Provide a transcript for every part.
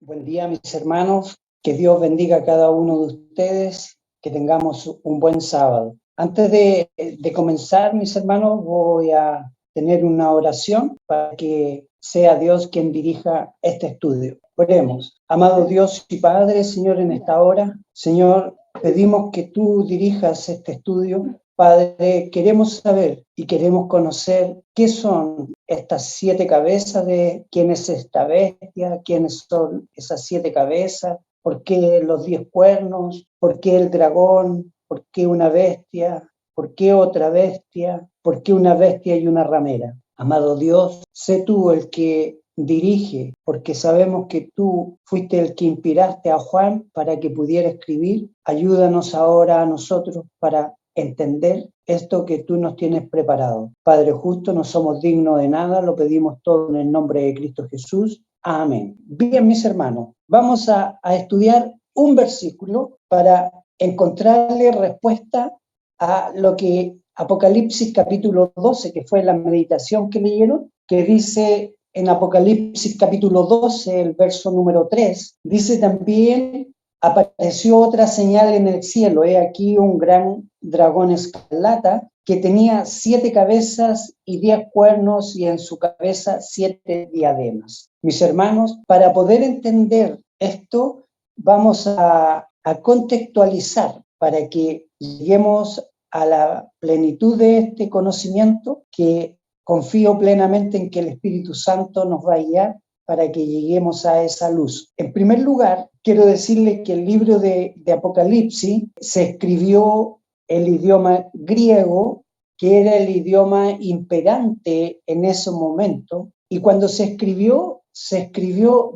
Buen día, mis hermanos. Que Dios bendiga a cada uno de ustedes. Que tengamos un buen sábado. Antes de comenzar, mis hermanos, voy a tener una oración para que sea Dios quien dirija este estudio. Oremos. Amado Dios y Padre, Señor, en esta hora, Señor, pedimos que tú dirijas este estudio. Padre, queremos saber y queremos conocer qué son estas 7 cabezas, de quién es esta bestia, quiénes son esas 7 cabezas, por qué los 10 cuernos, por qué el dragón, por qué una bestia, por qué otra bestia, por qué una bestia y una ramera. Amado Dios, sé tú el que dirige, porque sabemos que tú fuiste el que inspiraste a Juan para que pudiera escribir. Ayúdanos ahora a nosotros para entender esto que tú nos tienes preparado. Padre justo, no somos dignos de nada, lo pedimos todo en el nombre de Cristo Jesús. Amén. Bien, mis hermanos, vamos a estudiar un versículo para encontrarle respuesta a lo que Apocalipsis capítulo 12, que fue la meditación que leyeron, que dice en Apocalipsis capítulo 12, el verso número 3, dice también: apareció otra señal en el cielo, he aquí un gran dragón escarlata que tenía 7 cabezas y 10 cuernos y en su cabeza 7 diademas. Mis hermanos, para poder entender esto, vamos a contextualizar para que lleguemos a la plenitud de este conocimiento, que confío plenamente en que el Espíritu Santo nos va a guiar para que lleguemos a esa luz. En primer lugar, quiero decirles que el libro de Apocalipsis se escribió el idioma griego, que era el idioma imperante en ese momento, y cuando se escribió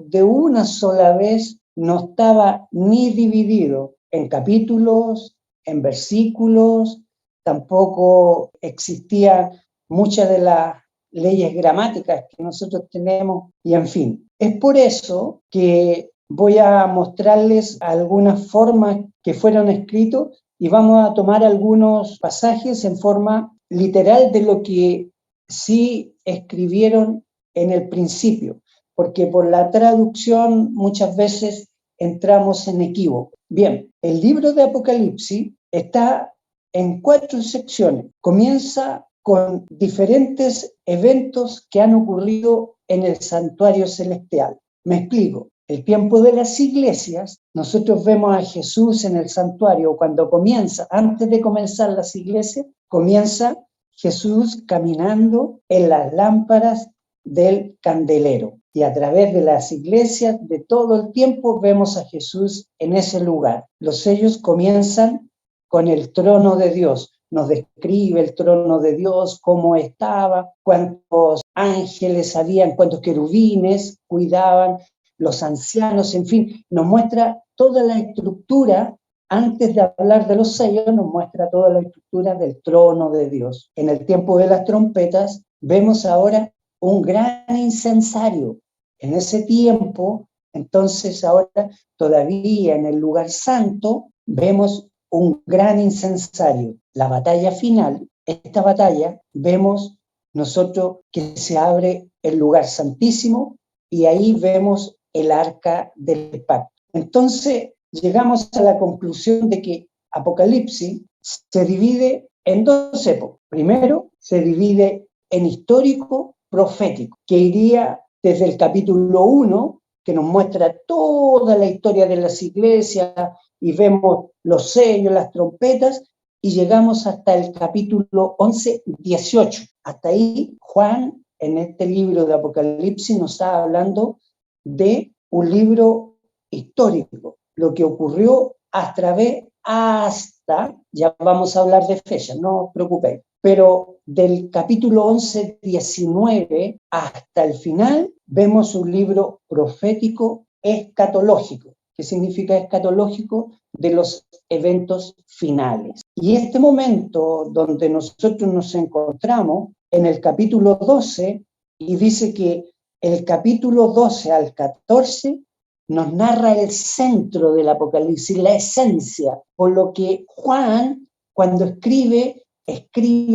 de una sola vez, no estaba ni dividido en capítulos, en versículos, tampoco existían muchas de las leyes gramáticas que nosotros tenemos, y en fin. Es por eso que voy a mostrarles algunas formas que fueron escritos y vamos a tomar algunos pasajes en forma literal de lo que sí escribieron en el principio, porque por la traducción muchas veces entramos en equívoco. Bien, el libro de Apocalipsis está en 4 secciones. Comienza con diferentes eventos que han ocurrido en el santuario celestial. Me explico. El tiempo de las iglesias, nosotros vemos a Jesús en el santuario. Cuando comienza, antes de comenzar las iglesias, comienza Jesús caminando en las lámparas del candelero. Y a través de las iglesias de todo el tiempo vemos a Jesús en ese lugar. Los sellos comienzan con el trono de Dios. Nos describe el trono de Dios, cómo estaba, cuántos ángeles habían, cuántos querubines cuidaban, los ancianos, en fin, nos muestra toda la estructura. Antes de hablar de los sellos, nos muestra toda la estructura del trono de Dios. En el tiempo de las trompetas, vemos ahora un gran incensario. En ese tiempo, entonces ahora todavía en el lugar santo, vemos un gran incensario. La batalla final, esta batalla, vemos nosotros que se abre el lugar santísimo y ahí vemos el arca del pacto. Entonces llegamos a la conclusión de que Apocalipsis se divide en 2 épocas. Primero, se divide en histórico profético, que iría desde el capítulo 1, que nos muestra toda la historia de las iglesias, y vemos los sellos, las trompetas, y llegamos hasta el capítulo 11, 18. Hasta ahí, Juan, en este libro de Apocalipsis, nos está hablando de un libro histórico, lo que ocurrió hasta, ya vamos a hablar de fechas, no os preocupéis, pero del capítulo 11, 19 hasta el final, vemos un libro profético escatológico. ¿Qué significa escatológico? De los eventos finales. Y este momento donde nosotros nos encontramos en el capítulo 12, y dice que el capítulo 12 al 14 nos narra el centro del Apocalipsis, la esencia, por lo que Juan, cuando escribe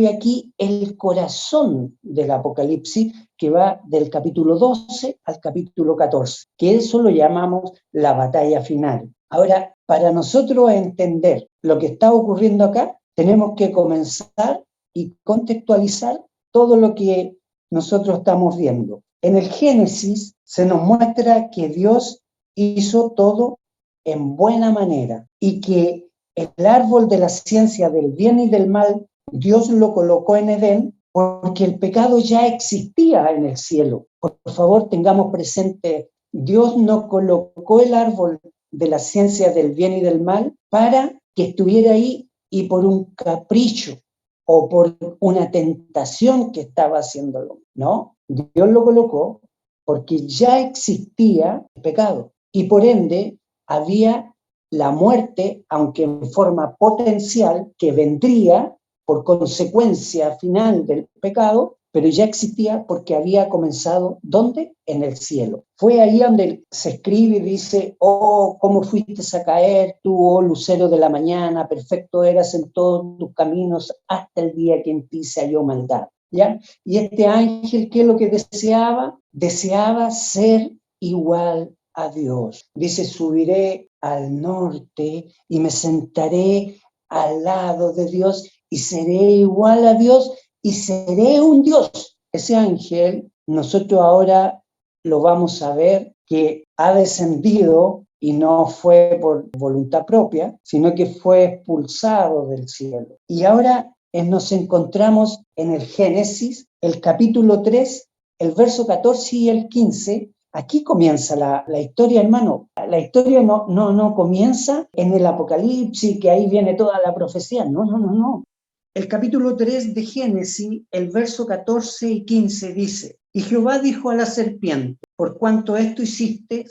aquí el corazón del Apocalipsis, que va del capítulo 12 al capítulo 14, que eso lo llamamos la batalla final. Ahora, para nosotros entender lo que está ocurriendo acá, tenemos que comenzar y contextualizar todo lo que nosotros estamos viendo. En el Génesis se nos muestra que Dios hizo todo en buena manera y que el árbol de la ciencia del bien y del mal, Dios lo colocó en Edén porque el pecado ya existía en el cielo. Por favor, tengamos presente, Dios no colocó el árbol de la ciencia del bien y del mal para que estuviera ahí y por un capricho o por una tentación que estaba haciéndolo. No, Dios lo colocó porque ya existía el pecado y por ende había la muerte, aunque en forma potencial, que vendría por consecuencia final del pecado, pero ya existía porque había comenzado, ¿dónde? En el cielo. Fue ahí donde se escribe y dice, oh, cómo fuiste a caer tú, oh lucero de la mañana, perfecto eras en todos tus caminos hasta el día que en ti se halló maldad. ¿Ya? Y este ángel, ¿qué es lo que deseaba? Deseaba ser igual a Dios. Dice, subiré al norte y me sentaré al lado de Dios y seré igual a Dios y seré un Dios. Ese ángel, nosotros ahora lo vamos a ver que ha descendido y no fue por voluntad propia, sino que fue expulsado del cielo. Y ahora nos encontramos en el Génesis, el capítulo 3, el verso 14 y el 15. Aquí comienza la historia, hermano. La historia no comienza en el Apocalipsis, que ahí viene toda la profecía. No. El capítulo 3 de Génesis, el verso 14 y 15 dice, y Jehová dijo a la serpiente, por cuanto esto hiciste,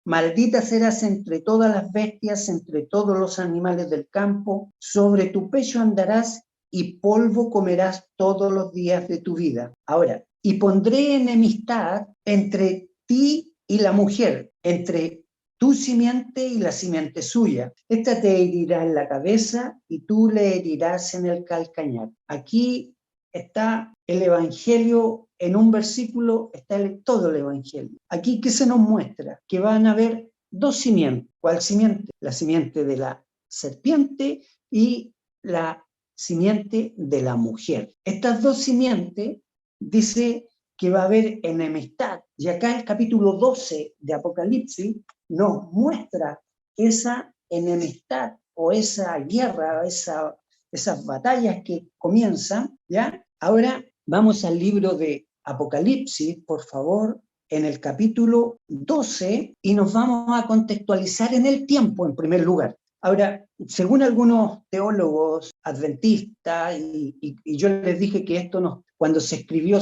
maldita serás entre todas las bestias, entre todos los animales del campo, sobre tu pecho andarás y polvo comerás todos los días de tu vida. Ahora, y pondré enemistad entre ti y la mujer, entre tu simiente y la simiente suya. Esta te herirá en la cabeza y tú le herirás en el calcañar. Aquí está el Evangelio, en un versículo está todo el Evangelio. Aquí, ¿qué se nos muestra? Que van a haber dos simientes. ¿Cuál simiente? La simiente de la serpiente y la simiente de la mujer. Estas dos simientes, dice que va a haber enemistad. Y acá el capítulo 12 de Apocalipsis nos muestra esa enemistad o esa guerra, esas batallas que comienzan, ¿ya? Ahora vamos al libro de Apocalipsis, por favor, en el capítulo 12, y nos vamos a contextualizar en el tiempo, en primer lugar. Ahora, según algunos teólogos adventistas, y yo les dije que esto cuando se escribió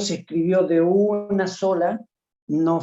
de una sola, no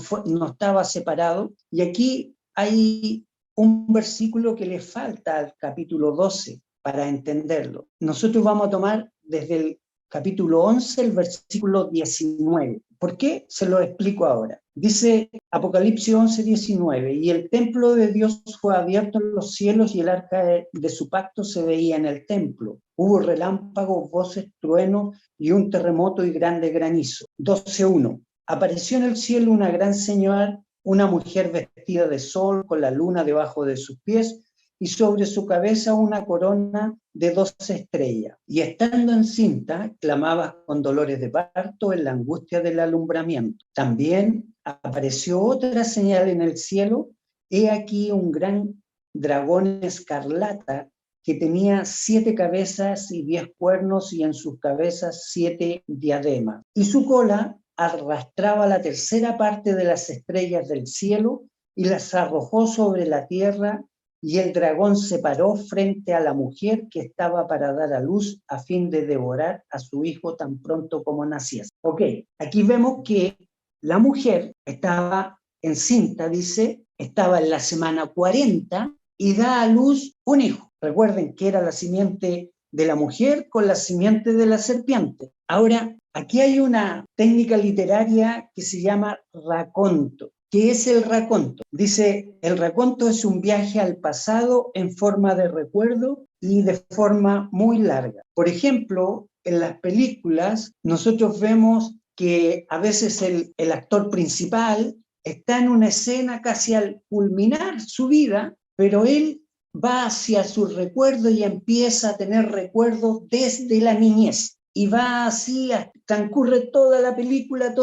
estaba separado, y aquí hay un versículo que le falta al capítulo 12 para entenderlo. Nosotros vamos a tomar desde el capítulo 11 el versículo 19. ¿Por qué? Se lo explico ahora. Dice Apocalipsis 11, 19, y el templo de Dios fue abierto en los cielos y el arca de su pacto se veía en el templo. Hubo relámpagos, voces, truenos y un terremoto y grande granizo. 12:1. Apareció en el cielo una gran señal, una mujer vestida de sol con la luna debajo de sus pies y sobre su cabeza una corona de 12 estrellas. Y estando encinta, clamaba con dolores de parto en la angustia del alumbramiento. También apareció otra señal en el cielo. He aquí un gran dragón escarlata que tenía 7 cabezas y 10 cuernos y en sus cabezas 7 diademas. Y su cola arrastraba la tercera parte de las estrellas del cielo y las arrojó sobre la tierra, y el dragón se paró frente a la mujer que estaba para dar a luz a fin de devorar a su hijo tan pronto como naciese. Ok, aquí vemos que la mujer estaba encinta, dice, estaba en la semana 40 y da a luz un hijo. Recuerden que era la simiente de la mujer con la simiente de la serpiente. Ahora, aquí hay una técnica literaria que se llama raconto. ¿Qué es el raconto? Dice, el raconto es un viaje al pasado en forma de recuerdo y de forma muy larga. Por ejemplo, en las películas nosotros vemos que a veces el actor principal está en una escena casi al culminar su vida, pero él va hacia sus recuerdos y empieza a tener recuerdos desde la niñez. Y va así, transcurre toda la película,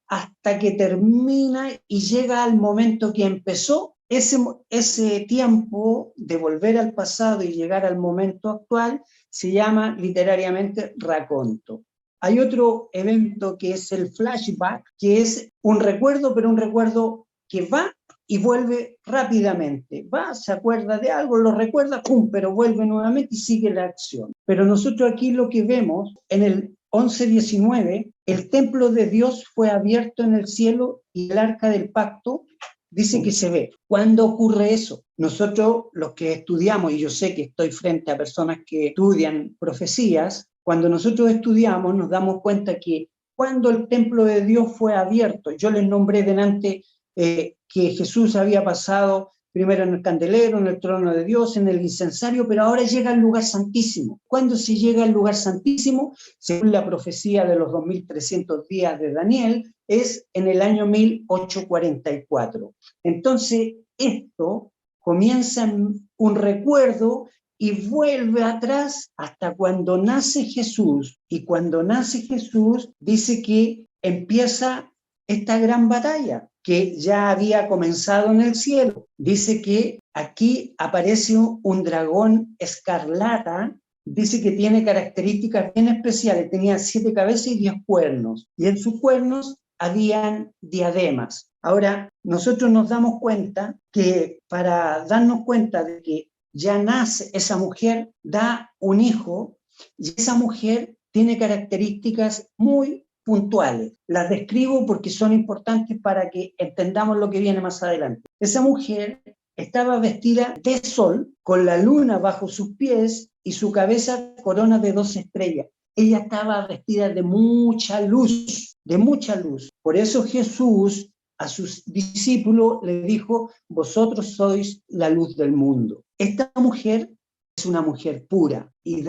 hasta que termina y llega al momento que empezó. Ese tiempo de volver al pasado y llegar al momento actual se llama literariamente raconto. Hay otro evento que es el flashback, que es un recuerdo, pero un recuerdo que va y vuelve rápidamente. Va, se acuerda de algo, lo recuerda, ¡pum!, pero vuelve nuevamente y sigue la acción. Pero nosotros aquí lo que vemos en el 11:19, el templo de Dios fue abierto en el cielo y el arca del pacto dice que se ve. ¿Cuándo ocurre eso? Nosotros, los que estudiamos, y yo sé que estoy frente a personas que estudian profecías, cuando nosotros estudiamos nos damos cuenta que cuando el templo de Dios fue abierto, yo les nombré delante que Jesús había pasado primero en el candelero, en el trono de Dios, en el incensario, pero ahora llega al lugar santísimo. ¿Cuándo se llega al lugar santísimo? Según la profecía de los 2300 días de Daniel, es en el año 1844. Entonces, esto comienza en un recuerdo y vuelve atrás hasta cuando nace Jesús. Y cuando nace Jesús, dice que empieza esta gran batalla que ya había comenzado en el cielo. Dice que aquí aparece un dragón escarlata, dice que tiene características bien especiales, tenía 7 cabezas y 10 cuernos, y en sus cuernos habían diademas. Ahora, nosotros nos damos cuenta que para darnos cuenta de que ya nace esa mujer, da un hijo, y esa mujer tiene características muy puntuales. Las describo porque son importantes para que entendamos lo que viene más adelante. Esa mujer estaba vestida de sol, con la luna bajo sus pies y su cabeza corona de 2 estrellas. Ella estaba vestida de mucha luz, de mucha luz. Por eso Jesús a sus discípulos le dijo: vosotros sois la luz del mundo. Esta mujer es una mujer pura y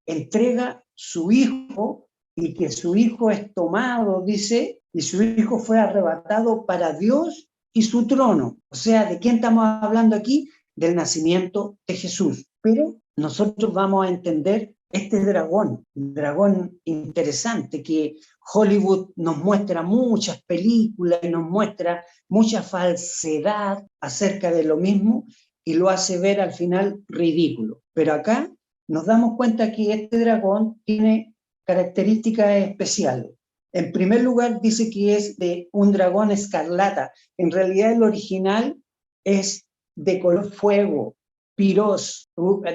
entrega su hijo, y que su hijo es tomado, dice, y su hijo fue arrebatado para Dios y su trono. O sea, ¿de quién estamos hablando aquí? Del nacimiento de Jesús. Pero nosotros vamos a entender este dragón, un dragón interesante que Hollywood nos muestra muchas películas y nos muestra mucha falsedad acerca de lo mismo y lo hace ver al final ridículo. Pero acá nos damos cuenta que este dragón tiene características especiales. En primer lugar, dice que es de un dragón escarlata. En realidad, el original es de color fuego, pirós.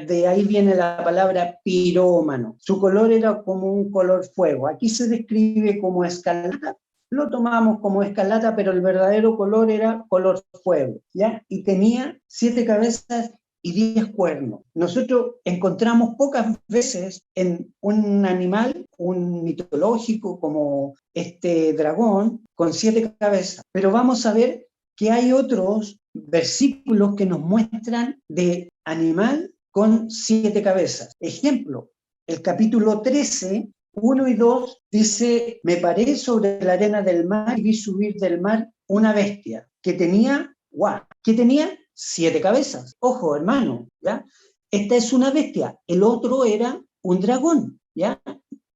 De ahí viene la palabra pirómano. Su color era como un color fuego. Aquí se describe como escarlata. Lo tomamos como escarlata, pero el verdadero color era color fuego, ¿ya? Y tenía 7 cabezas y 10 cuernos. Nosotros encontramos pocas veces en un animal, un mitológico como este dragón, con 7 cabezas. Pero vamos a ver que hay otros versículos que nos muestran de animal con 7 cabezas. Ejemplo, el capítulo 13, 1 y 2, dice: me paré sobre la arena del mar y vi subir del mar una bestia que tenía, ¿qué tenía? 7 cabezas. Ojo, hermano, ¿ya? Esta es una bestia, el otro era un dragón, ¿ya?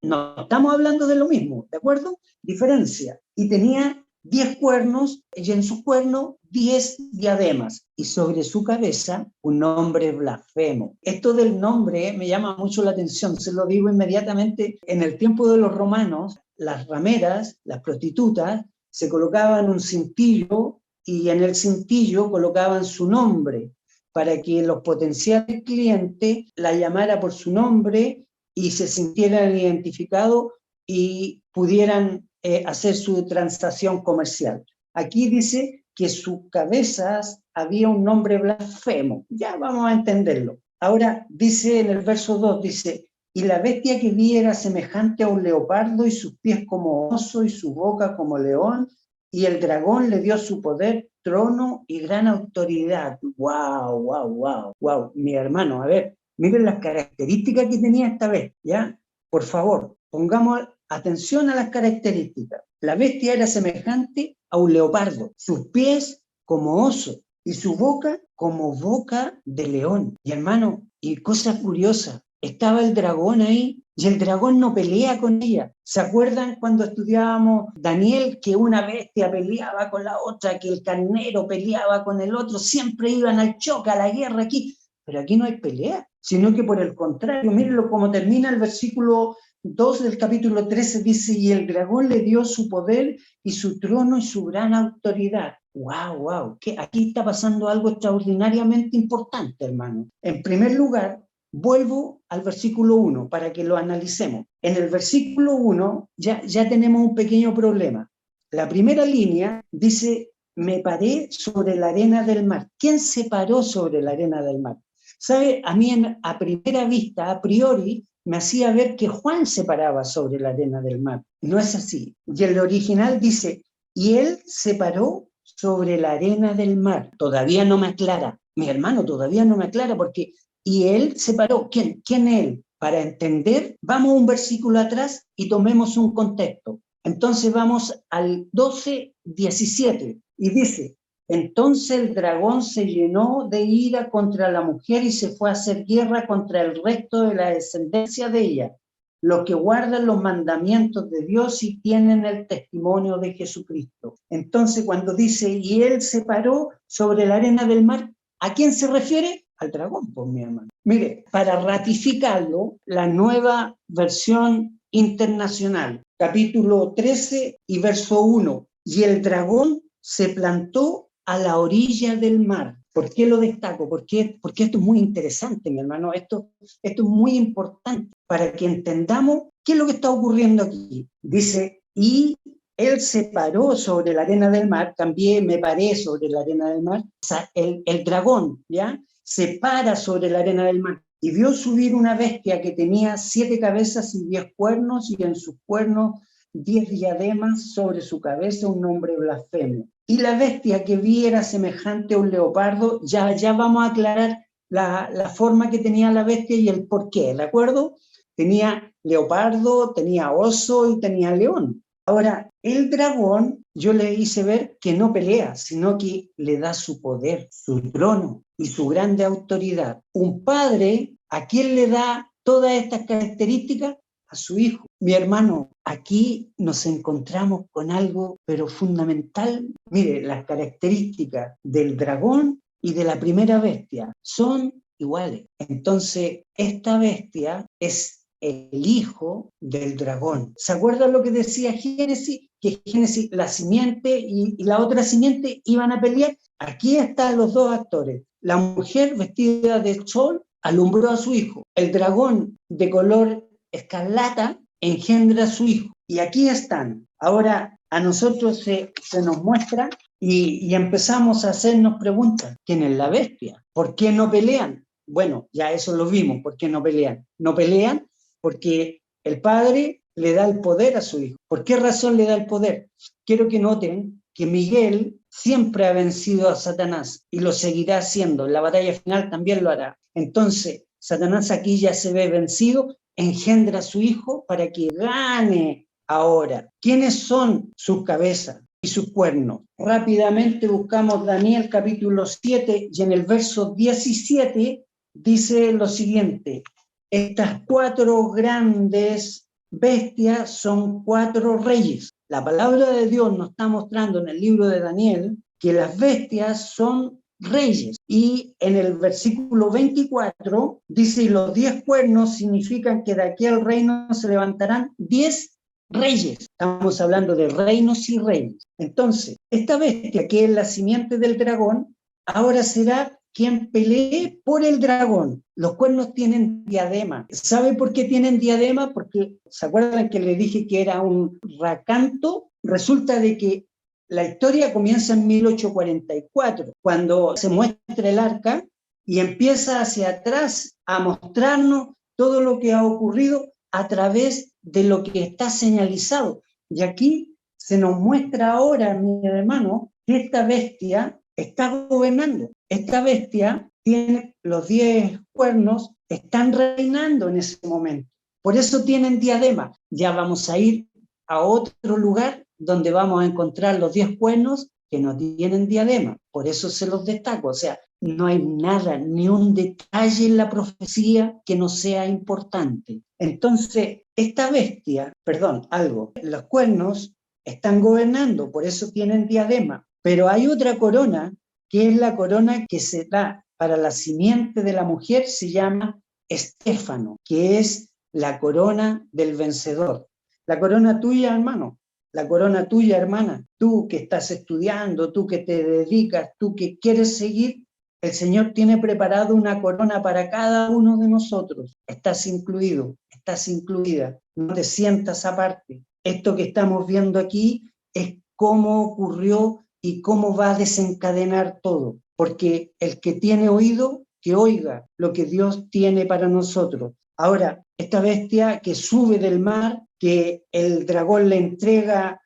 No estamos hablando de lo mismo, ¿de acuerdo? Diferencia. Y tenía 10 cuernos, y en sus cuernos 10 diademas, y sobre su cabeza un nombre blasfemo. Esto del nombre me llama mucho la atención, se lo digo inmediatamente. En el tiempo de los romanos, las rameras, las prostitutas, se colocaban un cintillo y en el cintillo colocaban su nombre para que los potenciales clientes la llamara por su nombre y se sintieran identificados y pudieran hacer su transacción comercial. Aquí dice que sus cabezas había un nombre blasfemo. Ya vamos a entenderlo. Ahora dice en el verso 2, dice: y la bestia que vi era semejante a un leopardo y sus pies como oso y su boca como león, y el dragón le dio su poder, trono y gran autoridad. ¡Wow, wow, wow, wow! Mi hermano, a ver, miren las características que tenía esta bestia, ¿ya? Por favor, pongamos atención a las características. La bestia era semejante a un leopardo, sus pies como oso y su boca como boca de león. Y hermano, y cosa curiosa, estaba el dragón ahí y el dragón no pelea con ella. ¿Se acuerdan cuando estudiábamos Daniel que una bestia peleaba con la otra, que el carnero peleaba con el otro? Siempre iban al choque, a la guerra aquí. Pero aquí no hay pelea, sino que por el contrario, mírenlo como termina el versículo 2 del capítulo 13, dice, y el dragón le dio su poder y su trono y su gran autoridad. ¡Wow, wow! Aquí está pasando algo extraordinariamente importante, hermano. En primer lugar, vuelvo al versículo 1 para que lo analicemos. En el versículo 1 ya tenemos un pequeño problema. La primera línea dice, me paré sobre la arena del mar. ¿Quién se paró sobre la arena del mar? ¿Sabe? A mí a primera vista, a priori, me hacía ver que Juan se paraba sobre la arena del mar. No es así. Y el original dice, y él se paró sobre la arena del mar. Todavía no me aclara. Mi hermano todavía no me aclara porque, y él se paró. ¿Quién? ¿Quién él? Para entender, vamos un versículo atrás y tomemos un contexto. Entonces vamos al 12:17 y dice, entonces el dragón se llenó de ira contra la mujer y se fue a hacer guerra contra el resto de la descendencia de ella, los que guardan los mandamientos de Dios y tienen el testimonio de Jesucristo. Entonces cuando dice, y él se paró sobre la arena del mar, ¿a quién se refiere? Al dragón, pues mi hermano. Mire, para ratificarlo, la nueva versión internacional, capítulo 13 y verso 1, y el dragón se plantó a la orilla del mar. ¿Por qué lo destaco? Porque esto es muy interesante, mi hermano. Esto es muy importante para que entendamos qué es lo que está ocurriendo aquí. Dice, y él se paró sobre la arena del mar, también me paré sobre la arena del mar. O sea, el dragón, ¿ya? Se para sobre la arena del mar y vio subir una bestia que tenía 7 cabezas y 10 cuernos, y en sus cuernos 10 diademas, sobre su cabeza un nombre blasfemo. Y la bestia que vi era semejante a un leopardo. Ya vamos a aclarar la forma que tenía la bestia y el por qué, ¿de acuerdo? Tenía leopardo, tenía oso y tenía león. Ahora, el dragón, yo le hice ver que no pelea, sino que le da su poder, su trono y su grande autoridad. Un padre, ¿a quién le da todas estas características? A su hijo. Mi hermano, aquí nos encontramos con algo, pero fundamental. Mire, las características del dragón y de la primera bestia son iguales. Entonces, esta bestia es el hijo del dragón. ¿Se acuerdan lo que decía Génesis? Que Génesis, la simiente y la otra simiente iban a pelear. Aquí están los dos actores. La mujer vestida de sol alumbró a su hijo. El dragón de color escarlata engendra a su hijo. Y aquí están. Ahora a nosotros se nos muestra y empezamos a hacernos preguntas. ¿Quién es la bestia? ¿Por qué no pelean? Bueno, ya eso lo vimos. ¿Por qué no pelean? No pelean porque el padre le da el poder a su hijo. ¿Por qué razón le da el poder? Quiero que noten que Miguel siempre ha vencido a Satanás y lo seguirá haciendo. En la batalla final también lo hará. Entonces, Satanás aquí ya se ve vencido, engendra a su hijo para que gane ahora. ¿Quiénes son sus cabezas y sus cuernos? Rápidamente buscamos Daniel capítulo 7 y en el verso 17 dice lo siguiente: estas 4 grandes bestias son 4 reyes. La palabra de Dios nos está mostrando en el libro de Daniel que las bestias son reyes. Y en el versículo 24 dice, y los 10 cuernos significan que de aquí al reino se levantarán 10 reyes. Estamos hablando de reinos y reyes. Entonces, esta bestia que es la simiente del dragón, ahora será quien pelee por el dragón. Los cuernos tienen diadema. ¿Sabe por qué tienen diadema? Porque, ¿se acuerdan que le dije que era un racanto? Resulta de que la historia comienza en 1844, cuando se muestra el arca y empieza hacia atrás a mostrarnos todo lo que ha ocurrido a través de lo que está señalizado. Y aquí se nos muestra ahora, mi hermano, que esta bestia está gobernando. Esta bestia tiene los 10 cuernos, están reinando en ese momento. Por eso tienen diadema. Ya vamos a ir a otro lugar donde vamos a encontrar los 10 cuernos que no tienen diadema. Por eso se los destaco. O sea, no hay nada, ni un detalle en la profecía que no sea importante. Entonces, esta bestia, los cuernos están gobernando, por eso tienen diadema. Pero hay otra corona, que es la corona que se da para la simiente de la mujer, se llama Estéfano, que es la corona del vencedor. La corona tuya, hermano, la corona tuya, hermana, tú que estás estudiando, tú que te dedicas, tú que quieres seguir, el Señor tiene preparado una corona para cada uno de nosotros. Estás incluido, estás incluida, no te sientas aparte. Esto que estamos viendo aquí es cómo ocurrió y cómo va a desencadenar todo. Porque el que tiene oído, que oiga lo que Dios tiene para nosotros. Ahora, esta bestia que sube del mar, que el dragón le entrega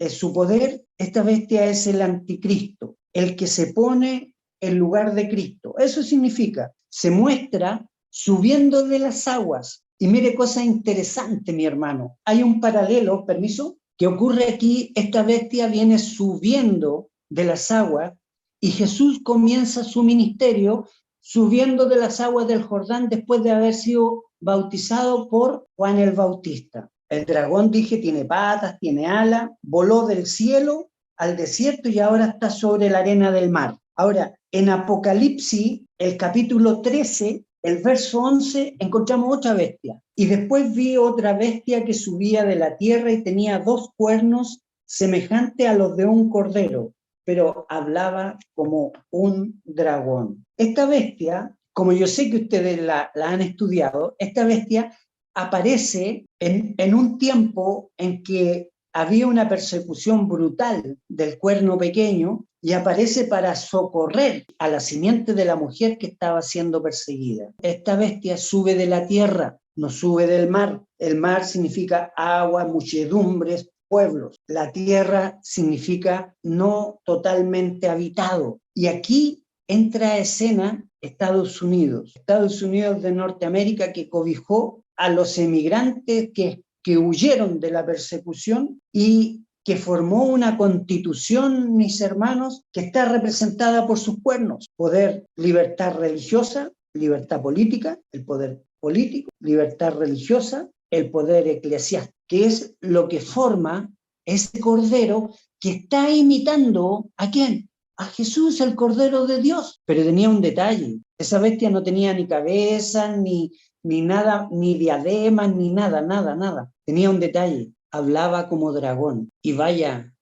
su poder, esta bestia es el anticristo, el que se pone en lugar de Cristo. Eso significa, se muestra subiendo de las aguas. Y mire cosa interesante, mi hermano. Hay un paralelo, permiso, que ocurre aquí. Esta bestia viene subiendo de las aguas y Jesús comienza su ministerio subiendo de las aguas del Jordán después de haber sido bautizado por Juan el Bautista. El dragón, dije, tiene patas, tiene alas, voló del cielo al desierto y ahora está sobre la arena del mar. Ahora, en Apocalipsis, el capítulo 13, el verso 11, encontramos otra bestia. Y después vi otra bestia que subía de la tierra y tenía 2 cuernos semejantes a los de un cordero, pero hablaba como un dragón. Esta bestia, como yo sé que ustedes la han estudiado, esta bestia aparece en un tiempo en que había una persecución brutal del cuerno pequeño y aparece para socorrer a la simiente de la mujer que estaba siendo perseguida. Esta bestia sube de la tierra, no sube del mar. El mar significa agua, muchedumbres, pueblos. La tierra significa no totalmente habitado. Y aquí entra a escena Estados Unidos de Norteamérica, que cobijó a los emigrantes que huyeron de la persecución y que formó una constitución, mis hermanos, que está representada por sus cuernos. Poder, libertad religiosa, libertad política, el poder político, libertad religiosa, el poder eclesiástico, que es lo que forma ese cordero que está imitando ¿a quién? A Jesús, el Cordero de Dios. Pero tenía un detalle. Esa bestia no tenía ni cabeza, ni nada, ni diademas, ni nada. Tenía un detalle. Hablaba como dragón. Y vaya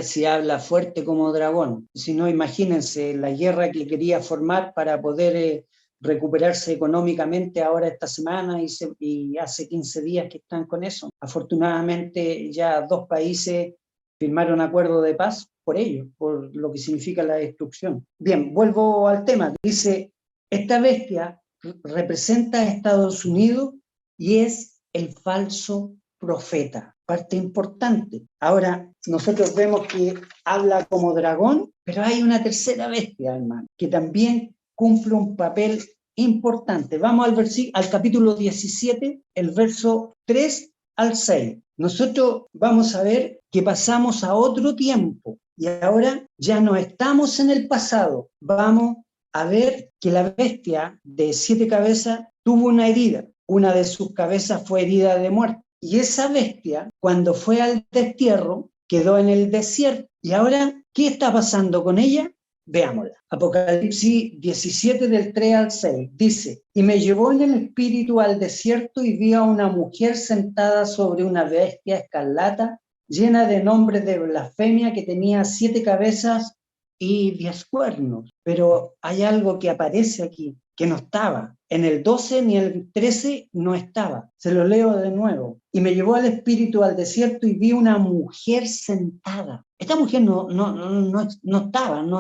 si habla fuerte como dragón. Si no, imagínense la guerra que quería formar para poder recuperarse económicamente ahora esta semana y hace 15 días que están con eso. Afortunadamente ya 2 países firmaron acuerdo de paz por ello, por lo que significa la destrucción. Bien, vuelvo al tema. Dice, esta bestia representa a Estados Unidos y es el falso profeta, parte importante. Ahora, nosotros vemos que habla como dragón, pero hay una tercera bestia, hermano, que también cumple un papel importante. Vamos al capítulo 17, el verso 3 al 6. Nosotros vamos a ver que pasamos a otro tiempo y ahora ya no estamos en el pasado. Vamos a ver que la bestia de 7 cabezas tuvo una herida. Una de sus cabezas fue herida de muerte. Y esa bestia, cuando fue al destierro, quedó en el desierto. Y ahora, ¿qué está pasando con ella? Veámosla. Apocalipsis 17 del 3 al 6 dice, y me llevó en el espíritu al desierto y vi a una mujer sentada sobre una bestia escarlata llena de nombres de blasfemia que tenía 7 cabezas y 10 cuernos. Pero hay algo que aparece aquí, que no estaba. En el 12 ni el 13 no estaba. Se lo leo de nuevo. Y me llevó al espíritu al desierto y vi una mujer sentada. Esta mujer no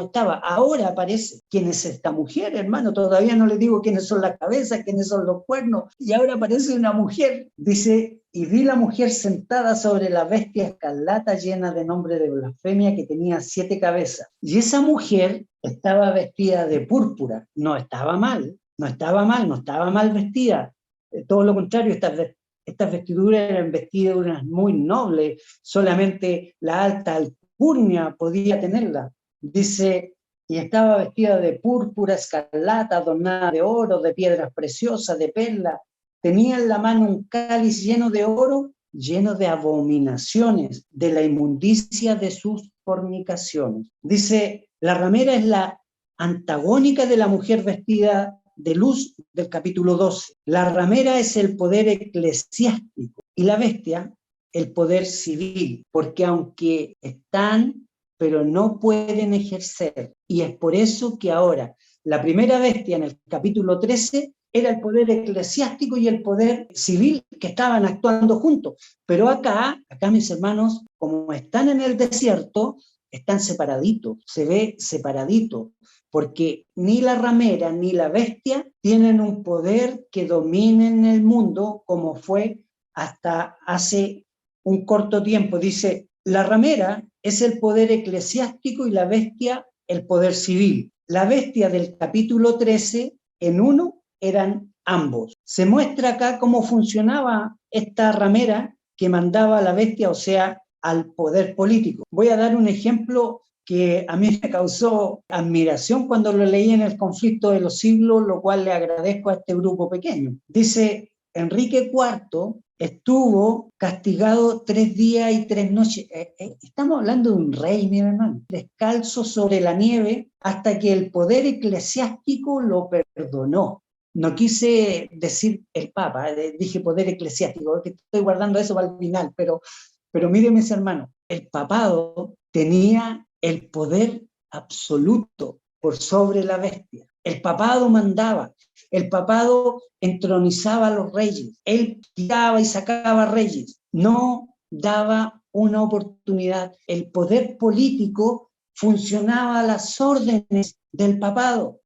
estaba. Ahora aparece. ¿Quién es esta mujer, hermano? Todavía no le digo quiénes son las cabezas, quiénes son los cuernos. Y ahora aparece una mujer. Dice, y vi la mujer sentada sobre la bestia escarlata llena de nombre de blasfemia que tenía 7 cabezas. Y esa mujer estaba vestida de púrpura. No estaba mal vestida. Todo lo contrario, estas vestiduras eran vestiduras muy nobles, solamente la alta alcurnia podía tenerla. Dice, y estaba vestida de púrpura escarlata, adornada de oro, de piedras preciosas, de perlas. Tenía en la mano un cáliz lleno de oro, lleno de abominaciones, de la inmundicia de sus fornicaciones. Dice, la ramera es la antagónica de la mujer vestida de luz del capítulo 12. La ramera es el poder eclesiástico y la bestia el poder civil, porque aunque están, pero no pueden ejercer. Y es por eso que ahora la primera bestia en el capítulo 13 era el poder eclesiástico y el poder civil que estaban actuando juntos. Pero acá mis hermanos, como están en el desierto, están separaditos, se ve separadito, porque ni la ramera ni la bestia tienen un poder que domine en el mundo como fue hasta hace un corto tiempo. Dice, la ramera es el poder eclesiástico y la bestia el poder civil. La bestia del capítulo 13 en uno eran ambos. Se muestra acá cómo funcionaba esta ramera que mandaba a la bestia, o sea, al poder político. Voy a dar un ejemplo que a mí me causó admiración cuando lo leí en El conflicto de los siglos, lo cual le agradezco a este grupo pequeño. Dice, Enrique IV estuvo castigado 3 días y 3 noches. Estamos hablando de un rey, mi hermano, descalzo sobre la nieve hasta que el poder eclesiástico lo perdonó. No quise decir el Papa, dije poder eclesiástico, que estoy guardando eso para el final, pero miren mis hermanos, el papado tenía el poder absoluto por sobre la bestia. El papado mandaba, el papado entronizaba a los reyes, él quitaba y sacaba reyes, no daba una oportunidad. El poder político funcionaba a las órdenes del papado.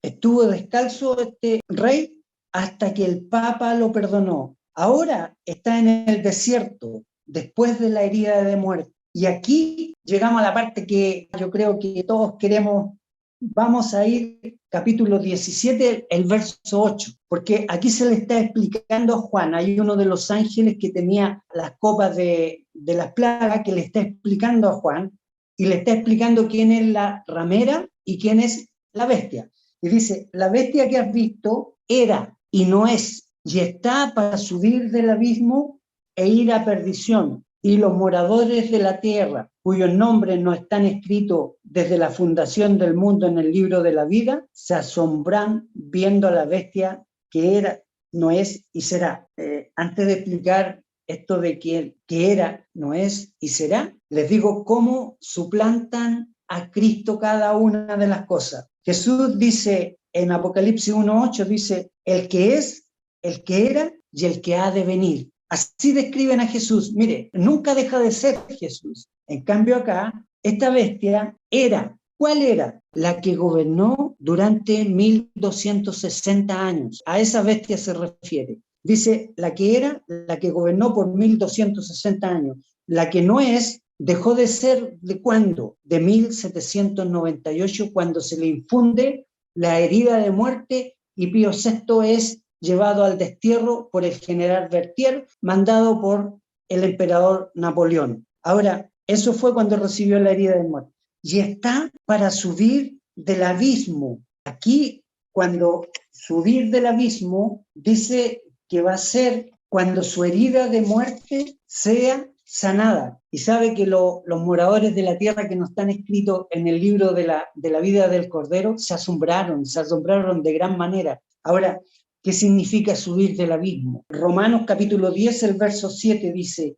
Estuvo descalzo este rey hasta que el papa lo perdonó. Ahora está en el desierto, después de la herida de muerte. Y aquí llegamos a la parte que yo creo que todos queremos. Vamos a ir capítulo 17, el verso 8, porque aquí se le está explicando a Juan, hay uno de los ángeles que tenía las copas de las plagas que le está explicando a Juan, y le está explicando quién es la ramera y quién es la bestia. Y dice, la bestia que has visto era y no es, y está para subir del abismo e ir a perdición. Y los moradores de la tierra, cuyos nombres no están escritos desde la fundación del mundo en el libro de la vida, se asombran viendo a la bestia que era, no es y será. Antes de explicar esto de que era, no es y será, les digo cómo suplantan a Cristo cada una de las cosas. Jesús dice en Apocalipsis 1:8, dice, el que es, el que era y el que ha de venir. Así describen a Jesús. Mire, nunca deja de ser Jesús. En cambio acá, esta bestia era. ¿Cuál era? La que gobernó durante 1260 años. A esa bestia se refiere. Dice, la que era, la que gobernó por 1260 años. La que no es, dejó de ser, ¿de cuándo? De 1798, cuando se le infunde la herida de muerte y Pío VI es llevado al destierro por el general Berthier, mandado por el emperador Napoleón. Ahora, eso fue cuando recibió la herida de muerte. Y está para subir del abismo. Aquí, cuando subir del abismo, dice que va a ser cuando su herida de muerte sea sanada. Y sabe que los moradores de la tierra que no están escritos en el libro de la vida del Cordero se asombraron de gran manera. Ahora, ¿qué significa subir del abismo? Romanos capítulo 10, el verso 7 dice,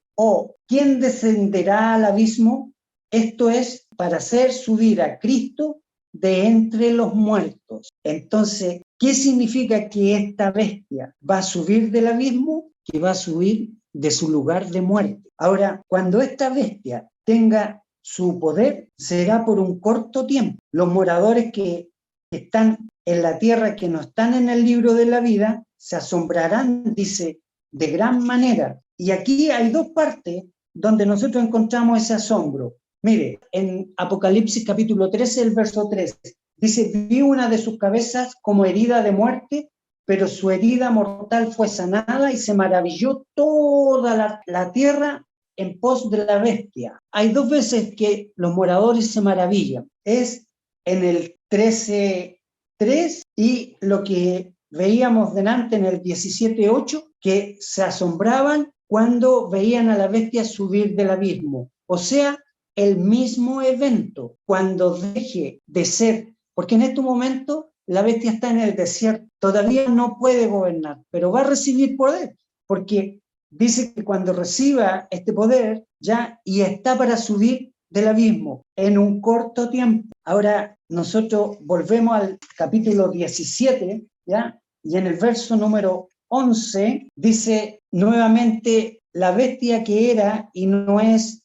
¿quién descenderá al abismo? Esto es para hacer subir a Cristo de entre los muertos. Entonces, ¿qué significa que esta bestia va a subir del abismo? Que va a subir de su lugar de muerte. Ahora, cuando esta bestia tenga su poder, será por un corto tiempo. Los moradores que están en la tierra, que no están en el libro de la vida, se asombrarán, dice, de gran manera. Y aquí hay dos partes donde nosotros encontramos ese asombro. Mire, en Apocalipsis capítulo 13, el verso 13, dice, vi una de sus cabezas como herida de muerte pero su herida mortal fue sanada y se maravilló toda la tierra en pos de la bestia. Hay dos veces que los moradores se maravillan. Es en el 13:3 y lo que veíamos delante en el 17:8, que se asombraban cuando veían a la bestia subir del abismo. O sea, el mismo evento, cuando deje de ser, porque en este momento la bestia está en el desierto, todavía no puede gobernar, pero va a recibir poder, porque dice que cuando reciba este poder ya y está para subir del abismo en un corto tiempo. Ahora nosotros volvemos al capítulo 17, ¿ya? Y en el verso número 11 dice nuevamente, la bestia que era y no es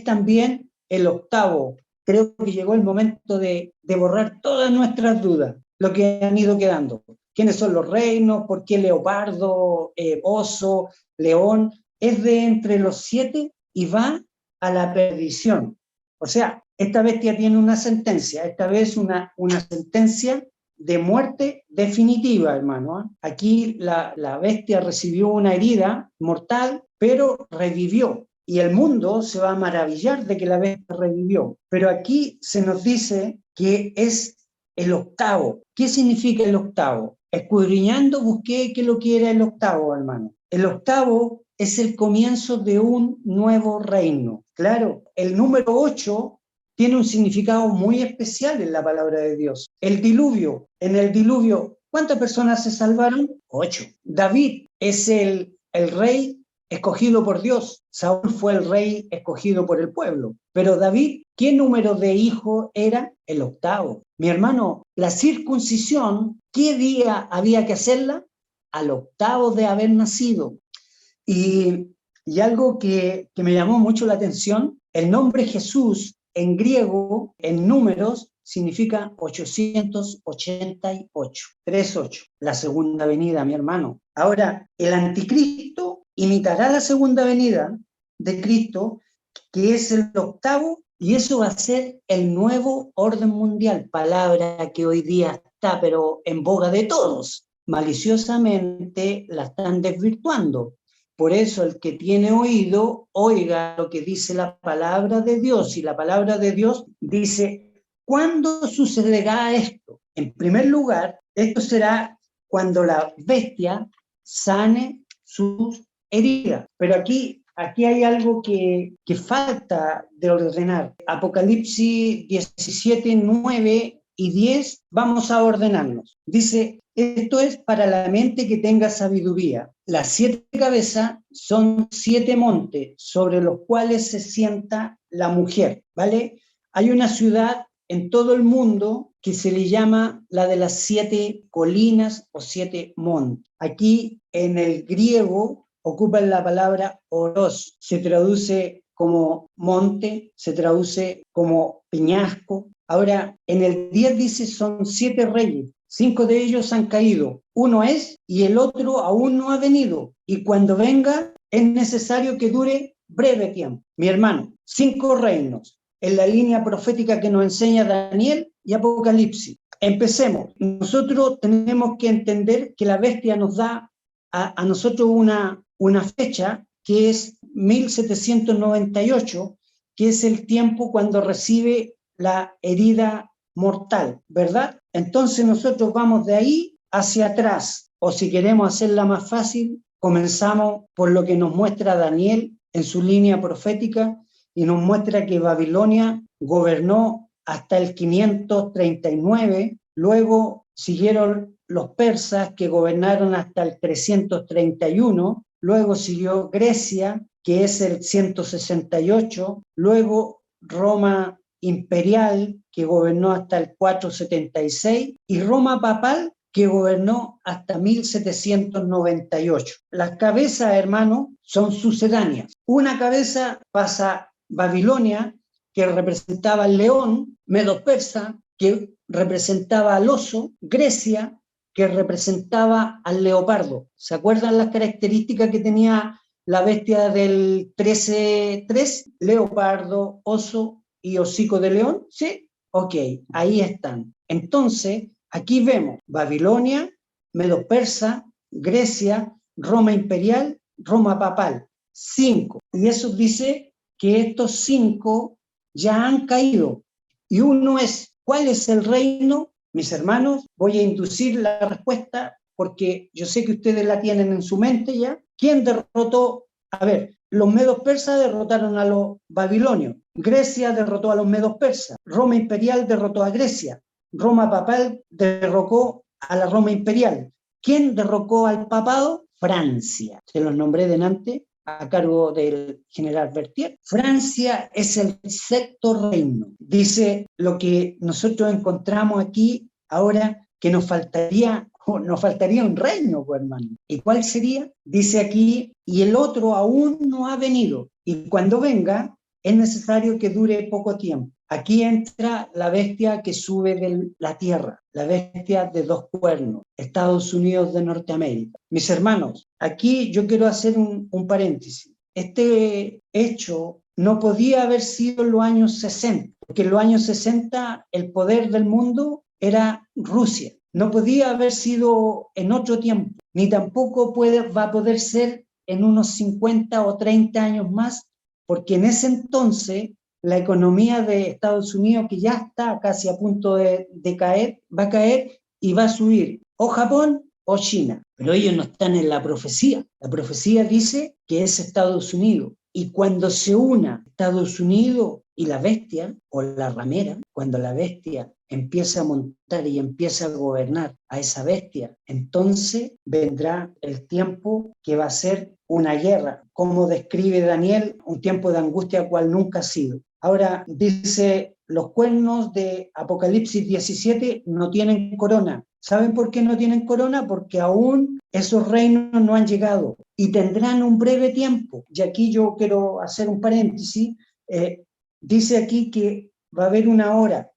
también el octavo. Creo que llegó el momento de borrar todas nuestras dudas, lo que han ido quedando. ¿Quiénes son los reinos? ¿Por qué leopardo, oso, león? Es de entre los 7 y va a la perdición. O sea, esta bestia tiene una sentencia, esta vez una sentencia de muerte definitiva, hermano. Aquí la bestia recibió una herida mortal, pero revivió. Y el mundo se va a maravillar de que la bestia revivió. Pero aquí se nos dice que es el octavo. ¿Qué significa el octavo? Escudriñando busqué qué lo que era el octavo, hermano. El octavo es el comienzo de un nuevo reino. Claro, el número 8 tiene un significado muy especial en la palabra de Dios. El diluvio, en el diluvio, ¿cuántas personas se salvaron? 8. David es el rey escogido por Dios. Saúl fue el rey escogido por el pueblo. Pero David, ¿qué número de hijo era? El octavo. Mi hermano, la circuncisión, ¿qué día había que hacerla? Al octavo de haber nacido. Y algo que me llamó mucho la atención, el nombre Jesús en griego, en números, significa 888, 38, la segunda venida, mi hermano. Ahora, el anticristo imitará la segunda venida de Cristo, que es el octavo, y eso va a ser el nuevo orden mundial, palabra que hoy día está, pero en boga de todos. Maliciosamente la están desvirtuando. Por eso el que tiene oído, oiga lo que dice la palabra de Dios. Y la palabra de Dios dice, ¿cuándo sucederá esto? En primer lugar, esto será cuando la bestia sane sus heridas. Pero aquí hay algo que falta de ordenar. Apocalipsis 17, 9 y 10, vamos a ordenarnos. Dice, esto es para la mente que tenga sabiduría. Las 7 cabezas son 7 montes sobre los cuales se sienta la mujer, ¿vale? Hay una ciudad en todo el mundo que se le llama la de las 7 colinas o 7 montes. Aquí en el griego ocupan la palabra oros, se traduce como monte, se traduce como peñasco. Ahora, en el 10 dice son 7 reyes. 5 de ellos han caído, uno es y el otro aún no ha venido, y cuando venga es necesario que dure breve tiempo. Mi hermano, 5 reinos en la línea profética que nos enseña Daniel y Apocalipsis. Empecemos. Nosotros tenemos que entender que la bestia nos da a nosotros una fecha que es 1798, que es el tiempo cuando recibe la herida mortal, ¿verdad? Entonces nosotros vamos de ahí hacia atrás, o si queremos hacerla más fácil, comenzamos por lo que nos muestra Daniel en su línea profética y nos muestra que Babilonia gobernó hasta el 539, luego siguieron los persas que gobernaron hasta el 331, luego siguió Grecia, que es el 168, luego Roma imperial, que gobernó hasta el 476, y Roma papal, que gobernó hasta 1798. Las cabezas, hermanos, son sucedáneas. Una cabeza pasa Babilonia, que representaba al león, Medo-Persa, que representaba al oso, Grecia, que representaba al leopardo. ¿Se acuerdan las características que tenía la bestia del 13:3? Leopardo, oso y hocico de león, ¿sí? Ok, ahí están. Entonces, aquí vemos Babilonia, Medo-Persa, Grecia, Roma imperial, Roma papal. 5. Y eso dice que estos 5 ya han caído. Y uno es, ¿cuál es el reino? Mis hermanos, voy a inducir la respuesta porque yo sé que ustedes la tienen en su mente ya. ¿Quién derrotó? A ver, los medos persas derrotaron a los babilonios. Grecia derrotó a los medos persas. Roma imperial derrotó a Grecia. Roma papal derrocó a la Roma imperial. ¿Quién derrocó al papado? Francia. Se los nombré delante a cargo del general Berthier. Francia es el sexto reino. Dice lo que nosotros encontramos aquí ahora, que nos faltaría un reino, pues, hermano. ¿Y cuál sería? Dice aquí, y el otro aún no ha venido, y cuando venga es necesario que dure poco tiempo. Aquí entra la bestia que sube de la tierra, la bestia de 2 cuernos, Estados Unidos de Norteamérica. Mis hermanos, aquí yo quiero hacer un paréntesis. Este hecho no podía haber sido en los años 60, porque en los años 60 el poder del mundo era Rusia. No podía haber sido en otro tiempo, ni tampoco va a poder ser en unos 50 o 30 años más, porque en ese entonces la economía de Estados Unidos, que ya está casi a punto de caer, va a caer y va a subir o Japón o China. Pero ellos no están en la profecía. La profecía dice que es Estados Unidos. Y cuando se una Estados Unidos y la bestia, o la ramera, cuando la bestia empieza a montar y empieza a gobernar a esa bestia, entonces vendrá el tiempo que va a ser una guerra, como describe Daniel, un tiempo de angustia cual nunca ha sido. Ahora dice, los cuernos de Apocalipsis 17 no tienen corona. ¿Saben por qué no tienen corona? Porque aún esos reinos no han llegado y tendrán un breve tiempo. Y aquí yo quiero hacer un paréntesis. Dice aquí que va a haber una hora.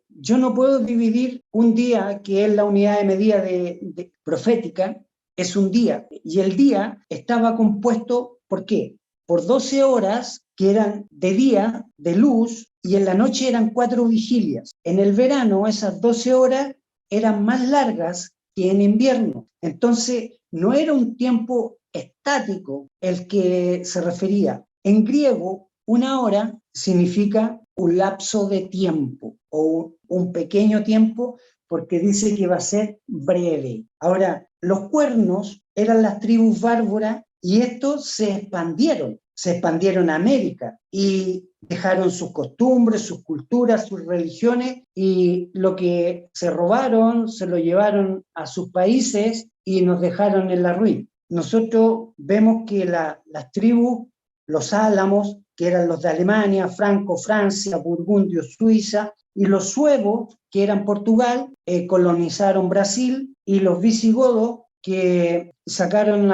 Yo no puedo dividir un día, que es la unidad de medida de profética, es un día. Y el día estaba compuesto, ¿por qué? Por 12 horas que eran de día, de luz, y en la noche eran 4 vigilias. En el verano esas 12 horas eran más largas que en invierno. Entonces no era un tiempo estático el que se refería. En griego, una hora significa un lapso de tiempo o un pequeño tiempo, porque dice que va a ser breve. Ahora, los cuernos eran las tribus bárbaras y estos se expandieron a América y dejaron sus costumbres, sus culturas, sus religiones, y lo que se robaron se lo llevaron a sus países y nos dejaron en la ruina. Nosotros vemos que las tribus, los álamos, que eran los de Alemania, Franco, Francia, Burgundio, Suiza, y los suevos, que eran Portugal, colonizaron Brasil, y los visigodos, que sacaron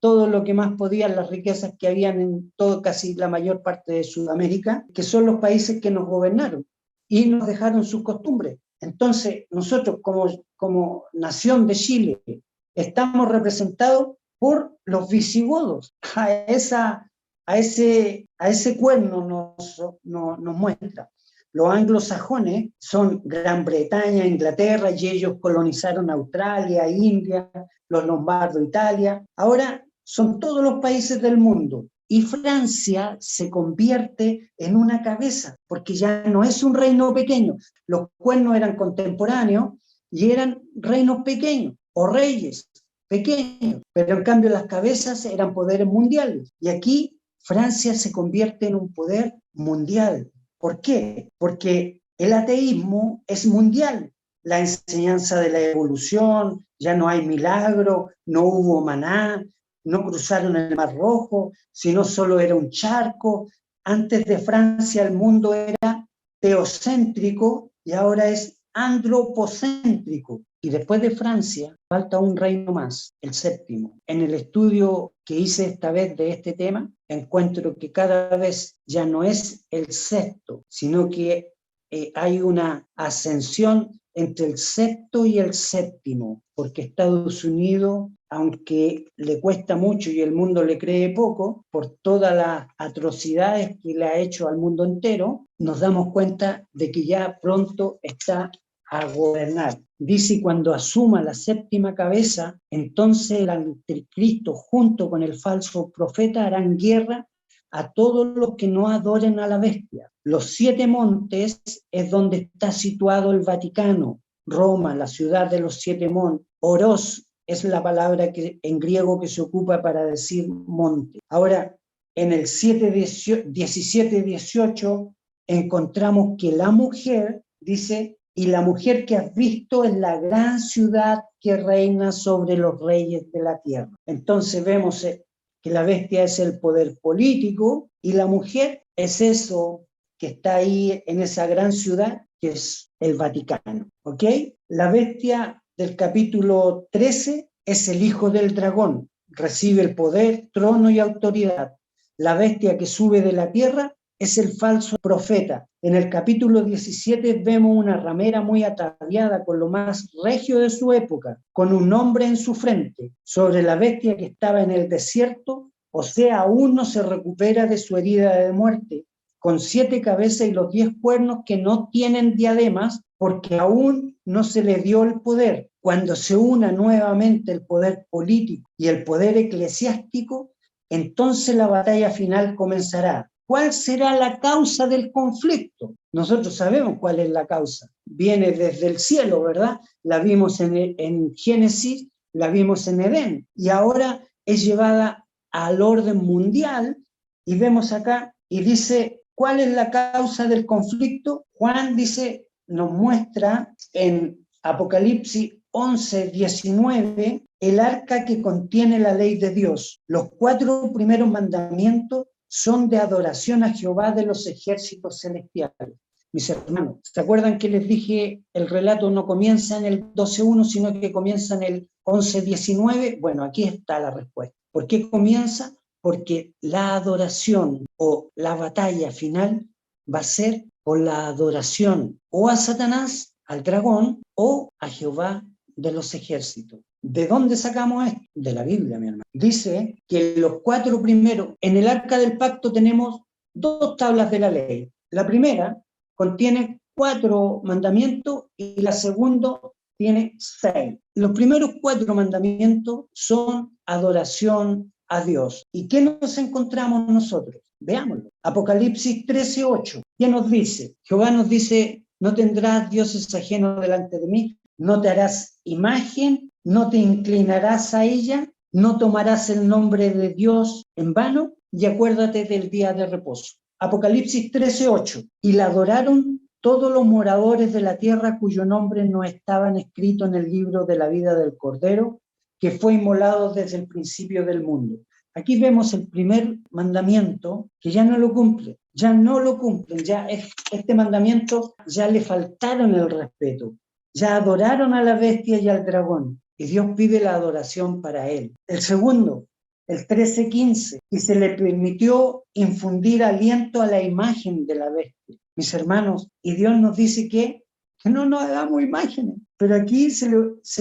todo lo que más podían, las riquezas que habían en todo, casi la mayor parte de Sudamérica, que son los países que nos gobernaron y nos dejaron sus costumbres. Entonces, nosotros como nación de Chile estamos representados por los visigodos. A ese cuerno nos muestra. Los anglosajones son Gran Bretaña, Inglaterra, y ellos colonizaron Australia, India, los lombardos, Italia. Ahora son todos los países del mundo. Y Francia se convierte en una cabeza, porque ya no es un reino pequeño. Los cuernos eran contemporáneos y eran reinos pequeños o reyes pequeños, pero en cambio las cabezas eran poderes mundiales. Y aquí Francia se convierte en un poder mundial. ¿Por qué? Porque el ateísmo es mundial. La enseñanza de la evolución, ya no hay milagro, no hubo maná, no cruzaron el Mar Rojo, sino solo era un charco. Antes de Francia el mundo era teocéntrico y ahora es antropocéntrico. Y después de Francia falta un reino más, el séptimo. En el estudio que hice esta vez de este tema, encuentro que cada vez ya no es el sexto, sino que hay una ascensión entre el sexto y el séptimo, porque Estados Unidos, aunque le cuesta mucho y el mundo le cree poco, por todas las atrocidades que le ha hecho al mundo entero, nos damos cuenta de que ya pronto está a gobernar. Dice, cuando asuma la séptima cabeza, entonces el anticristo junto con el falso profeta harán guerra a todos los que no adoren a la bestia. Los 7 montes es donde está situado el Vaticano, Roma, la ciudad de los 7 montes. Oros es la palabra en griego que se ocupa para decir monte. Ahora, en el 17-18 encontramos que la mujer, dice, y la mujer que has visto es la gran ciudad que reina sobre los reyes de la tierra. Entonces vemos que la bestia es el poder político y la mujer es eso que está ahí en esa gran ciudad que es el Vaticano. ¿Ok? La bestia del capítulo 13 es el hijo del dragón, recibe el poder, trono y autoridad. La bestia que sube de la tierra es el falso profeta. En el capítulo 17 vemos una ramera muy ataviada con lo más regio de su época, con un nombre en su frente, sobre la bestia que estaba en el desierto, o sea, aún no se recupera de su herida de muerte, con 7 cabezas y los 10 cuernos que no tienen diademas, porque aún no se le dio el poder. Cuando se una nuevamente el poder político y el poder eclesiástico, entonces la batalla final comenzará. ¿Cuál será la causa del conflicto? Nosotros sabemos cuál es la causa. Viene desde el cielo, ¿verdad? La vimos en Génesis, la vimos en Edén, y ahora es llevada al orden mundial, y vemos acá, y dice, ¿cuál es la causa del conflicto? Juan dice, nos muestra en Apocalipsis 11:19, el arca que contiene la ley de Dios. Los 4 primeros mandamientos son de adoración a Jehová de los ejércitos celestiales. Mis hermanos, ¿se acuerdan que les dije el relato no comienza en el 12:1, sino que comienza en el 11:19? Bueno, aquí está la respuesta. ¿Por qué comienza? Porque la adoración o la batalla final va a ser por la adoración o a Satanás, al dragón, o a Jehová de los ejércitos. ¿De dónde sacamos esto? De la Biblia, mi hermano. Dice que los 4 primeros, en el arca del pacto tenemos 2 tablas de la ley. La primera contiene 4 mandamientos y la segunda tiene 6. Los primeros 4 mandamientos son adoración a Dios. ¿Y qué nos encontramos nosotros? Veámoslo. Apocalipsis 13:8. ¿Qué nos dice? Jehová nos dice, no tendrás dioses ajenos delante de mí, no te harás imagen, no te inclinarás a ella, no tomarás el nombre de Dios en vano, y acuérdate del día de reposo. Apocalipsis 13:8. Y la adoraron todos los moradores de la tierra cuyo nombre no estaban escritos en el libro de la vida del Cordero, que fue inmolado desde el principio del mundo. Aquí vemos el primer mandamiento que ya no lo cumple, ya este mandamiento ya le faltaron el respeto, ya adoraron a la bestia y al dragón, y Dios pide la adoración para él. El segundo, el 13:15, y se le permitió infundir aliento a la imagen de la bestia. Mis hermanos, y Dios nos dice que no nos hagamos imágenes, pero aquí se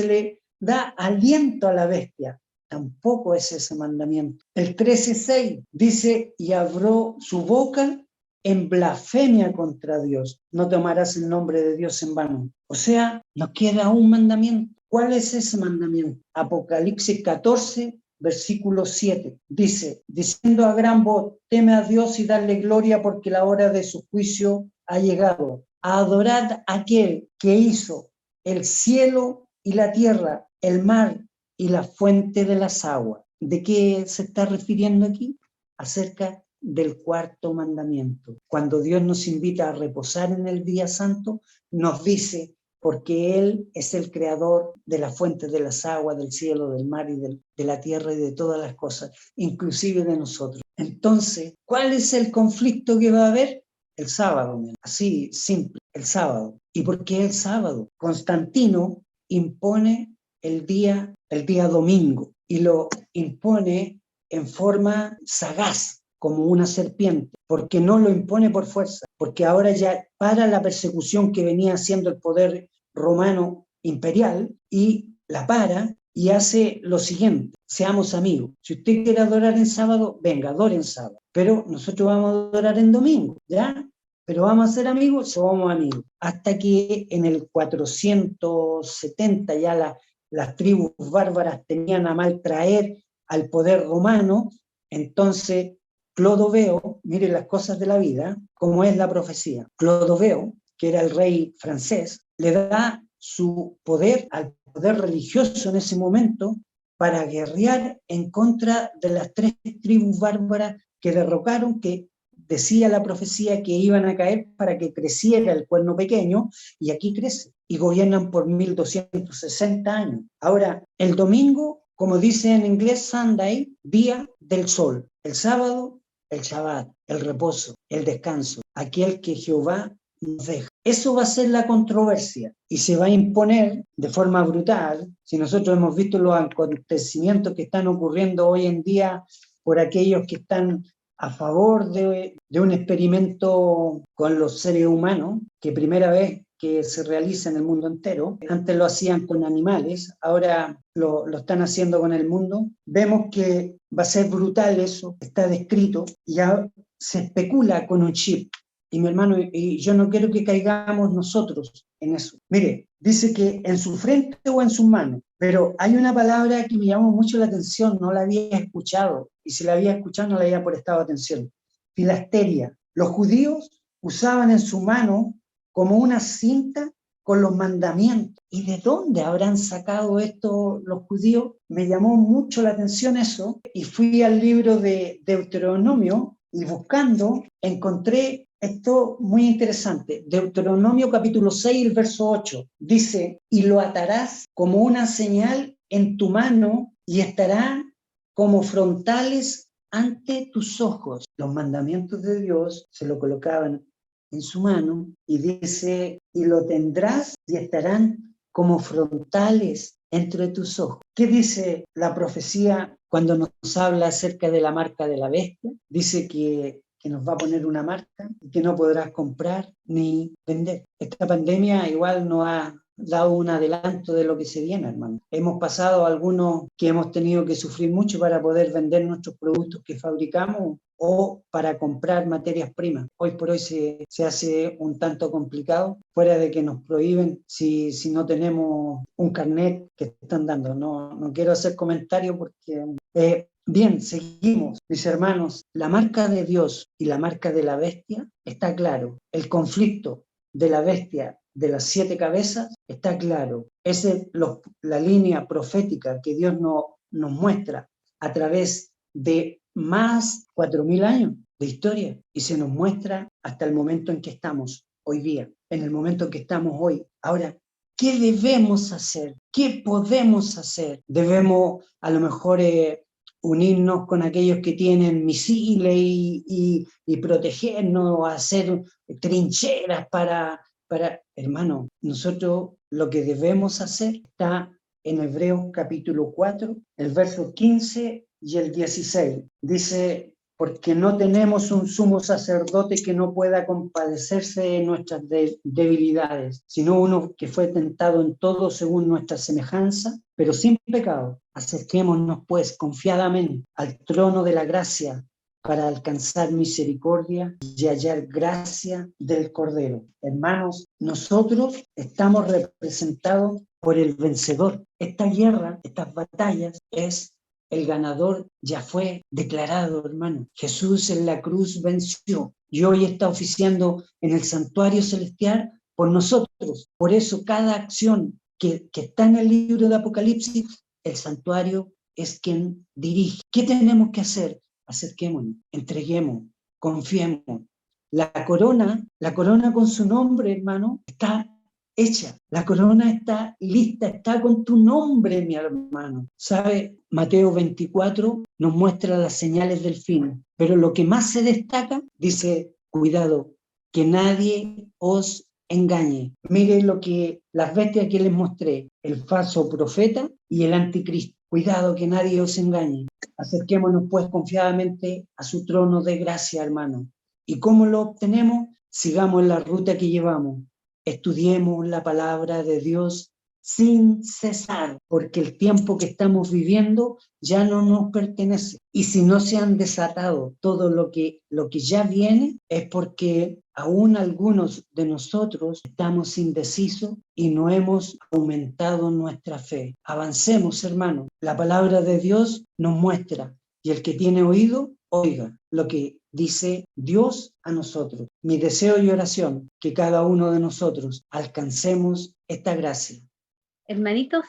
le da aliento a la bestia. Tampoco es ese mandamiento. El 13:6 dice, y abrió su boca en blasfemia contra Dios. No tomarás el nombre de Dios en vano. O sea, nos queda un mandamiento. ¿Cuál es ese mandamiento? Apocalipsis 14, versículo 7. Dice, diciendo a gran voz, teme a Dios y darle gloria porque la hora de su juicio ha llegado. Adorad a aquel que hizo el cielo y la tierra, el mar y la fuente de las aguas. ¿De qué se está refiriendo aquí? Acerca del 4º mandamiento. Cuando Dios nos invita a reposar en el día santo, nos dice, porque Él es el creador de la fuente de las aguas, del cielo, del mar y de la tierra y de todas las cosas, inclusive de nosotros. Entonces, ¿cuál es el conflicto que va a haber? El sábado, así simple, el sábado. ¿Y por qué el sábado? Constantino impone el día domingo, y lo impone en forma sagaz, como una serpiente, porque no lo impone por fuerza, porque ahora ya para la persecución que venía haciendo el poder romano imperial, y la para y hace lo siguiente: seamos amigos. Si usted quiere adorar en sábado, venga, adore en sábado, pero nosotros vamos a adorar en domingo, ¿ya? pero vamos a ser amigos, somos amigos. Hasta que en el 470 ya las tribus bárbaras tenían a mal traer al poder romano, entonces Clodoveo, mire las cosas de la vida, como es la profecía. Clodoveo, que era el rey francés, le da su poder al poder religioso en ese momento para guerrear en contra de las 3 tribus bárbaras que derrocaron, que decía la profecía que iban a caer para que creciera el cuerno pequeño, y aquí crece, y gobiernan por 1260 años. Ahora, el domingo, como dice en inglés Sunday, día del sol. El sábado, el Shabbat, el reposo, el descanso, aquel que Jehová nos deja. Eso va a ser la controversia y se va a imponer de forma brutal. Si nosotros hemos visto los acontecimientos que están ocurriendo hoy en día por aquellos que están a favor de un experimento con los seres humanos, que primera vez que se realiza en el mundo entero. Antes lo hacían con animales, ahora lo están haciendo con el mundo. Vemos que va a ser brutal eso, está descrito, ya se especula con un chip. Y mi hermano, y yo no quiero que caigamos nosotros en eso. Mire, dice que en su frente o en sus manos, pero hay una palabra que me llamó mucho la atención, no la había escuchado, y si la había escuchado no la había prestado atención. Filasteria. Los judíos usaban en su mano como una cinta con los mandamientos. ¿Y de dónde habrán sacado esto los judíos? Me llamó mucho la atención eso, y fui al libro de Deuteronomio, y buscando encontré esto muy interesante. Deuteronomio capítulo 6, el verso 8, dice, y lo atarás como una señal en tu mano y estará como frontales ante tus ojos. Los mandamientos de Dios se lo colocaban en su mano y dice, y lo tendrás y estarán como frontales entre tus ojos. ¿Qué dice la profecía cuando nos habla acerca de la marca de la bestia? Dice que nos va a poner una marca y que no podrás comprar ni vender. Esta pandemia igual nos ha dado un adelanto de lo que se viene, hermano. Hemos pasado algunos que hemos tenido que sufrir mucho para poder vender nuestros productos que fabricamos o para comprar materias primas. Hoy por hoy se hace un tanto complicado, fuera de que nos prohíben si no tenemos un carnet que están dando. No quiero hacer comentario porque... Bien, seguimos, mis hermanos. La marca de Dios y la marca de la bestia está claro. El conflicto de la bestia de las 7 cabezas está claro. Es la línea profética que Dios nos muestra a través de más 4.000 años de historia y se nos muestra hasta el momento en que estamos hoy día, en el momento en que estamos hoy. Ahora, ¿qué debemos hacer? ¿Qué podemos hacer? Debemos a lo mejor... unirnos con aquellos que tienen misiles y protegernos, hacer trincheras para... Hermano, nosotros lo que debemos hacer está en Hebreos capítulo 4, el verso 15 y el 16. Dice, porque no tenemos un sumo sacerdote que no pueda compadecerse de nuestras debilidades, sino uno que fue tentado en todo según nuestra semejanza, pero sin pecado. Acerquémonos pues confiadamente al trono de la gracia para alcanzar misericordia y hallar gracia del Cordero. Hermanos, nosotros estamos representados por el vencedor. Esta guerra, estas batallas, el ganador ya fue declarado, hermano. Jesús en la cruz venció y hoy está oficiando en el santuario celestial por nosotros. Por eso cada acción que está en el libro de Apocalipsis, el santuario es quien dirige. ¿Qué tenemos que hacer? Acerquémonos, entreguemos, confiemos. La corona con su nombre, hermano, está hecha. La corona está lista, está con tu nombre, mi hermano. ¿Sabe? Mateo 24 nos muestra las señales del fin, pero lo que más se destaca, dice, cuidado, que nadie os engañe. Mire las bestias que les mostré, el falso profeta y el anticristo. Cuidado que nadie os engañe. Acerquémonos pues confiadamente a su trono de gracia, hermano. ¿Y cómo lo obtenemos? Sigamos la ruta que llevamos. Estudiemos la palabra de Dios sin cesar, porque el tiempo que estamos viviendo ya no nos pertenece. Y si no se han desatado todo lo que ya viene, es porque aún algunos de nosotros estamos indecisos y no hemos aumentado nuestra fe. Avancemos, hermanos. La palabra de Dios nos muestra, y el que tiene oído, oiga lo que dice Dios a nosotros. Mi deseo y oración, que cada uno de nosotros alcancemos esta gracia. Hermanitos,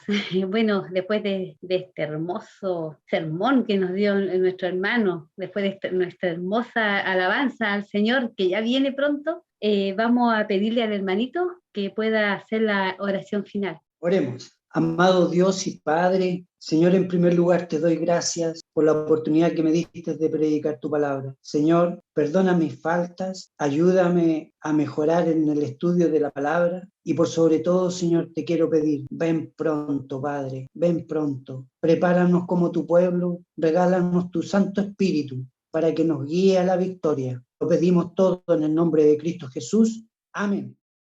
bueno, después de este hermoso sermón que nos dio nuestro hermano, después de nuestra hermosa alabanza al Señor, que ya viene pronto, vamos a pedirle al hermanito que pueda hacer la oración final. Oremos. Amado Dios y Padre, Señor, en primer lugar te doy gracias por la oportunidad que me diste de predicar tu palabra. Señor, perdona mis faltas, ayúdame a mejorar en el estudio de la palabra y por sobre todo, Señor, te quiero pedir, ven pronto, Padre, ven pronto. Prepáranos como tu pueblo, regálanos tu Santo Espíritu para que nos guíe a la victoria. Lo pedimos todo en el nombre de Cristo Jesús. Amén.